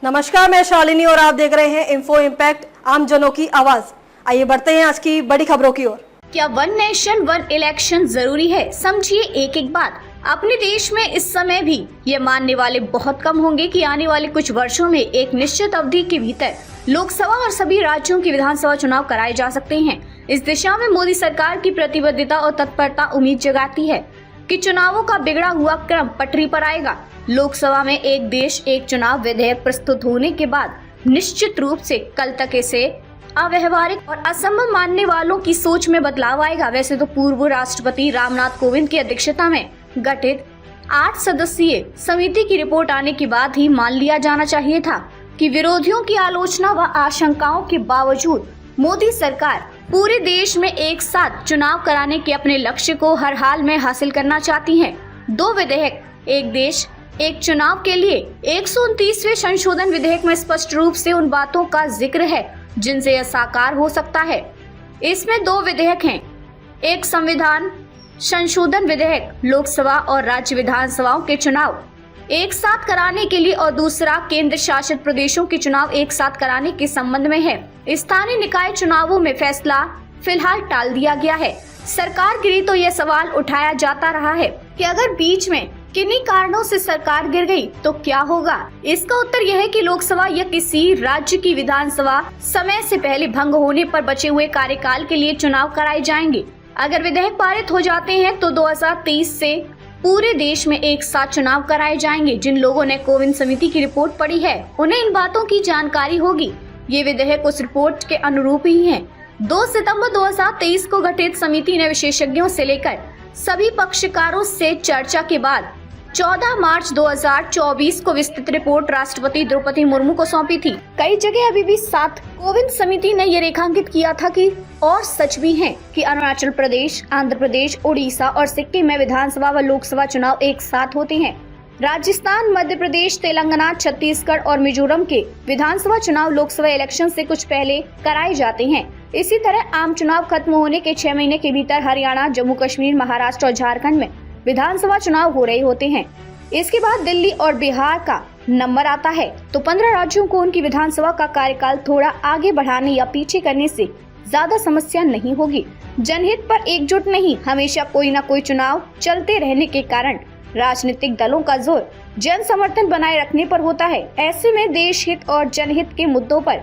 नमस्कार, मैं शालिनी और आप देख रहे हैं इन्फो इम्पैक्ट, आम जनों की आवाज। आइए बढ़ते हैं आज की बड़ी खबरों की ओर। क्या वन नेशन वन इलेक्शन जरूरी है? समझिए एक एक बात। अपने देश में इस समय भी ये मानने वाले बहुत कम होंगे कि आने वाले कुछ वर्षों में एक निश्चित अवधि के भीतर लोकसभा और सभी राज्यों की विधानसभा चुनाव कराए जा सकते हैं। इस दिशा में मोदी सरकार की प्रतिबद्धता और तत्परता उम्मीद जगाती है कि चुनावों का बिगड़ा हुआ क्रम पटरी पर आएगा। लोकसभा में एक देश एक चुनाव विधेयक प्रस्तुत होने के बाद निश्चित रूप से कल तक इसे अव्यवहारिक और असंभव मानने वालों की सोच में बदलाव आएगा। वैसे तो पूर्व राष्ट्रपति रामनाथ कोविंद की अध्यक्षता में गठित 8 सदस्यीय समिति की रिपोर्ट आने के बाद ही मान लिया जाना चाहिए था कि विरोधियों की आलोचना व आशंकाओं के बावजूद मोदी सरकार पूरे देश में एक साथ चुनाव कराने के अपने लक्ष्य को हर हाल में हासिल करना चाहती है। 2 विधेयक एक देश एक चुनाव के लिए 129वें संशोधन विधेयक में स्पष्ट रूप से उन बातों का जिक्र है जिनसे यह साकार हो सकता है। इसमें 2 विधेयक हैं, एक संविधान संशोधन विधेयक लोकसभा और राज्य विधानसभाओं के चुनाव एक साथ कराने के लिए और दूसरा केंद्र शासित प्रदेशों के चुनाव एक साथ कराने के संबंध में है। स्थानीय निकाय चुनावों में फैसला फिलहाल टाल दिया गया है। सरकार गिरी तो यह सवाल उठाया जाता रहा है कि अगर बीच में किन्हीं कारणों से सरकार गिर गई तो क्या होगा। इसका उत्तर यह है कि लोकसभा या किसी राज्य की विधानसभा समय से पहले भंग होने पर बचे हुए कार्यकाल के लिए चुनाव कराए जाएंगे। अगर विधेयक पारित हो जाते हैं तो 2023 से पूरे देश में एक साथ चुनाव कराए जाएंगे। जिन लोगों ने कोविंद समिति की रिपोर्ट पढ़ी है उन्हें इन बातों की जानकारी होगी। ये विधेयक उस रिपोर्ट के अनुरूप ही है। 2 सितंबर 2023 को गठित समिति ने विशेषज्ञों से लेकर सभी पक्षकारों से चर्चा के बाद 14 मार्च 2024 को विस्तृत रिपोर्ट राष्ट्रपति द्रौपदी मुर्मू को सौंपी थी। कई जगह अभी भी साथ कोविंद समिति ने ये रेखांकित किया था कि और सच भी है कि अरुणाचल प्रदेश, आंध्र प्रदेश, उड़ीसा और सिक्किम में विधानसभा व लोकसभा चुनाव एक साथ होते हैं। राजस्थान, मध्य प्रदेश, तेलंगाना, छत्तीसगढ़ और मिजोरम के विधानसभा चुनाव लोकसभा इलेक्शन से कुछ पहले कराए जाते हैं। इसी तरह आम चुनाव खत्म होने के 6 महीने के भीतर हरियाणा, जम्मू कश्मीर, महाराष्ट्र और झारखंड में विधानसभा चुनाव हो रहे होते हैं। इसके बाद दिल्ली और बिहार का नंबर आता है तो 15 राज्यों को उनकी विधानसभा का कार्यकाल थोड़ा आगे बढ़ाने या पीछे करने से ज्यादा समस्या नहीं होगी। जनहित पर एकजुट नहीं, हमेशा कोई न कोई चुनाव चलते रहने के कारण राजनीतिक दलों का जोर जन समर्थन बनाए रखने पर होता है। ऐसे में देश हित और जनहित के मुद्दों पर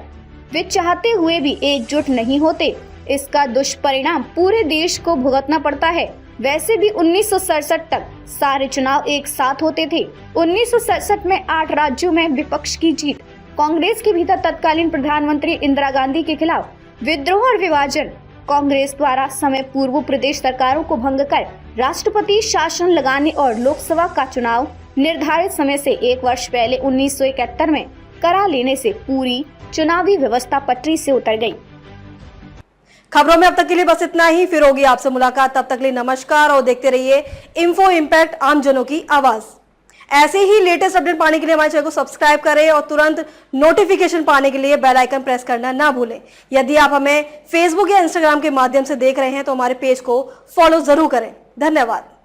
वे चाहते हुए भी एकजुट नहीं होते। इसका दुष्परिणाम पूरे देश को भुगतना पड़ता है। वैसे भी 1967 तक सारे चुनाव एक साथ होते थे। 1967 में 8 राज्यों में विपक्ष की जीत, कांग्रेस के भीतर तत्कालीन प्रधानमंत्री इंदिरा गांधी के खिलाफ विद्रोह और विभाजन, कांग्रेस द्वारा समय पूर्व प्रदेश सरकारों को भंग कर राष्ट्रपति शासन लगाने और लोकसभा का चुनाव निर्धारित समय से 1 वर्ष पहले 1971 में करा लेने से पूरी चुनावी व्यवस्था पटरी से उतर गई। खबरों में अब तक के लिए बस इतना ही। फिर होगी आपसे मुलाकात, तब तक के लिए नमस्कार और देखते रहिए इन्फो इम्पैक्ट, आम जनों की आवाज। ऐसे ही लेटेस्ट अपडेट पाने के लिए हमारे चैनल को सब्सक्राइब करें और तुरंत नोटिफिकेशन पाने के लिए बेल आइकन प्रेस करना ना भूलें। यदि आप हमें फेसबुक या इंस्टाग्राम के माध्यम से देख रहे हैं तो हमारे पेज को फॉलो जरूर करें। धन्यवाद।